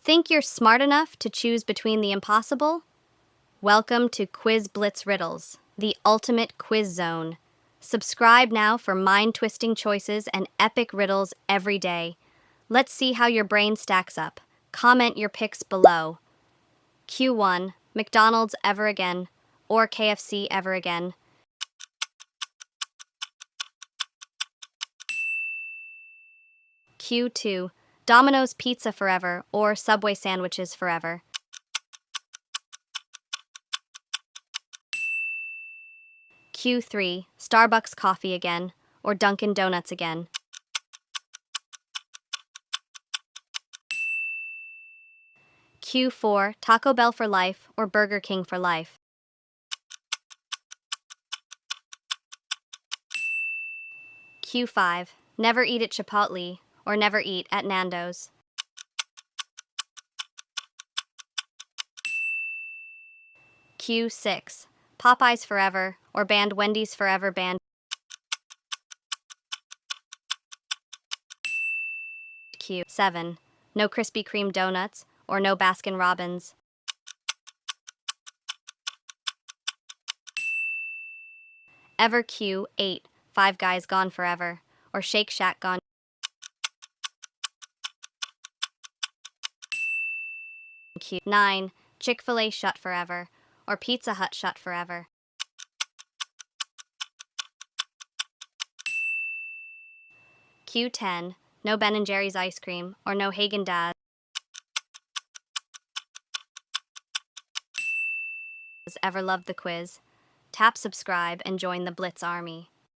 Think you're smart enough to choose between the impossible? Welcome to QUIZZ BLITZ Riddles, the ultimate quiz zone. Subscribe now for mind-twisting choices and epic riddles every day. Let's see how your brain stacks up. Comment your picks below. Q1, McDonald's ever again, or KFC ever again? Q2, Domino's pizza forever, or Subway sandwiches forever? Q3, Starbucks coffee again, or Dunkin' Donuts again? Q4, Taco Bell for life, or Burger King for life? Q5, never eat at Chipotle, or never eat at Nando's? Q6, Popeyes forever, or banned Wendy's forever banned? Q7, no Krispy Kreme donuts, or no Baskin Robbins? Ever Q8, Five Guys gone forever, or Shake Shack gone? Q9, Chick-fil-A shut forever, or Pizza Hut shut forever? Q10, no Ben & Jerry's ice cream, or no Haagen-Dazs? Ever loved the quiz? Tap subscribe and join the Blitz Army.